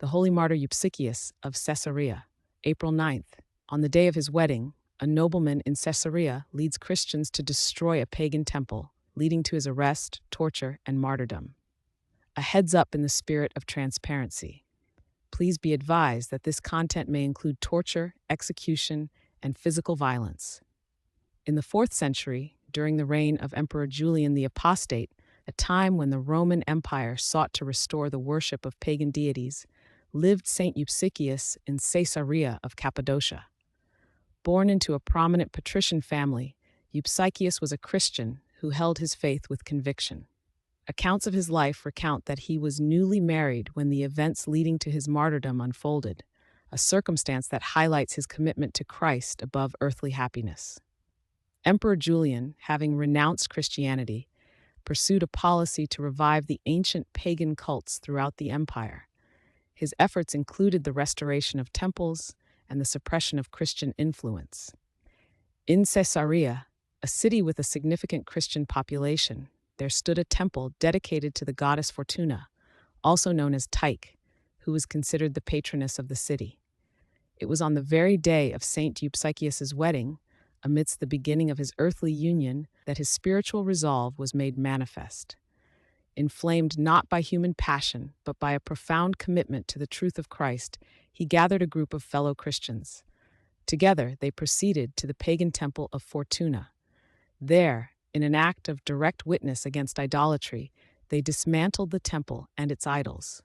the holy martyr Eupsychius of Caesarea. April 9th. On the day of his wedding, a nobleman in Caesarea leads Christians to destroy a pagan temple, leading to his arrest, torture, and martyrdom. A heads up in the spirit of transparency. Please be advised that this content may include torture, execution, and physical violence. In the 4th century, during the reign of Emperor Julian the Apostate, a time when the Roman Empire sought to restore the worship of pagan deities, lived Saint Eupsychius in Caesarea of Cappadocia. Born into a prominent patrician family, Eupsychius was a Christian who held his faith with conviction. Accounts of his life recount that he was newly married when the events leading to his martyrdom unfolded, a circumstance that highlights his commitment to Christ above earthly happiness. Emperor Julian, having renounced Christianity, pursued a policy to revive the ancient pagan cults throughout the empire. His efforts included the restoration of temples and the suppression of Christian influence. In Caesarea, a city with a significant Christian population, there stood a temple dedicated to the goddess Fortuna, also known as Tyche, who was considered the patroness of the city. It was on the very day of Saint Eupsychius's wedding, amidst the beginning of his earthly union, that his spiritual resolve was made manifest. Inflamed not by human passion, but by a profound commitment to the truth of Christ, he gathered a group of fellow Christians. Together, they proceeded to the pagan temple of Fortuna. There, in an act of direct witness against idolatry, they dismantled the temple and its idols.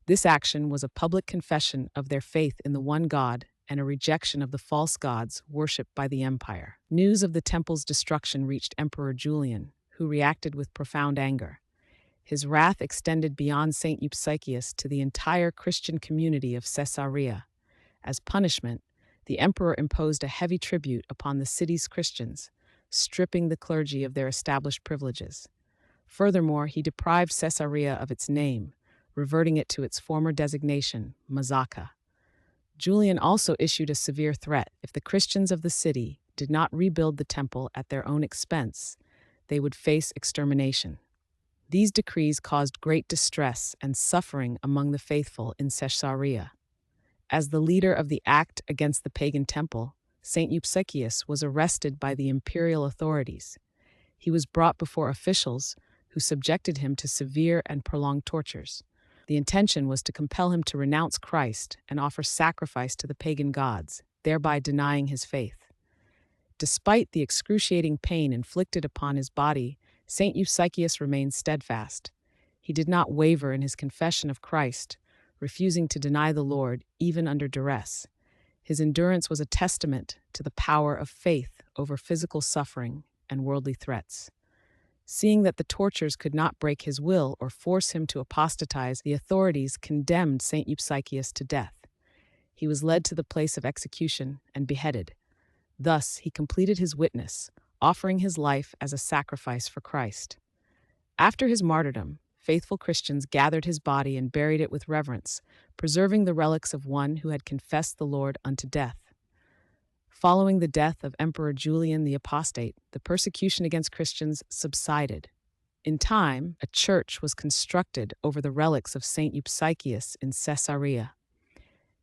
This action was a public confession of their faith in the one God and a rejection of the false gods worshipped by the empire. News of the temple's destruction reached Emperor Julian, who reacted with profound anger. His wrath extended beyond Saint Eupsychius to the entire Christian community of Caesarea. As punishment, the emperor imposed a heavy tribute upon the city's Christians, stripping the clergy of their established privileges. Furthermore, he deprived Caesarea of its name, reverting it to its former designation, Mazacca. Julian also issued a severe threat: if the Christians of the city did not rebuild the temple at their own expense, they would face extermination. These decrees caused great distress and suffering among the faithful in Caesarea. As the leader of the act against the pagan temple, Saint Eupsychius was arrested by the imperial authorities. He was brought before officials who subjected him to severe and prolonged tortures. The intention was to compel him to renounce Christ and offer sacrifice to the pagan gods, thereby denying his faith. Despite the excruciating pain inflicted upon his body, Saint Eupsychius remained steadfast. He did not waver in his confession of Christ, refusing to deny the Lord even under duress. His endurance was a testament to the power of faith over physical suffering and worldly threats. Seeing that the tortures could not break his will or force him to apostatize, the authorities condemned Saint Eupsychius to death. He was led to the place of execution and beheaded. Thus, he completed his witness, offering his life as a sacrifice for Christ. After his martyrdom, faithful Christians gathered his body and buried it with reverence, preserving the relics of one who had confessed the Lord unto death. Following the death of Emperor Julian the Apostate, the persecution against Christians subsided. In time, a church was constructed over the relics of Saint Eupsychius in Caesarea.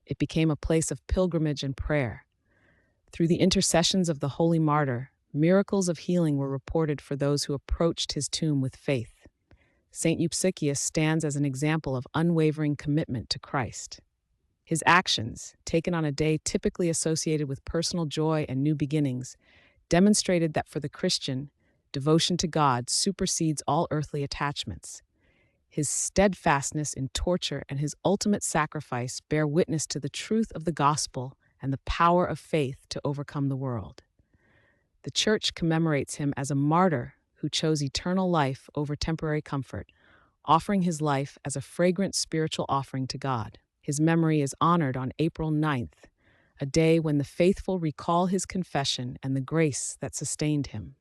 It became a place of pilgrimage and prayer. Through the intercessions of the holy martyr, miracles of healing were reported for those who approached his tomb with faith. Saint Eupsychius stands as an example of unwavering commitment to Christ. His actions, taken on a day typically associated with personal joy and new beginnings, demonstrated that for the Christian, devotion to God supersedes all earthly attachments. His steadfastness in torture and his ultimate sacrifice bear witness to the truth of the gospel and the power of faith to overcome the world. The Church commemorates him as a martyr who chose eternal life over temporary comfort, offering his life as a fragrant spiritual offering to God. His memory is honored on April 9th, a day when the faithful recall his confession and the grace that sustained him.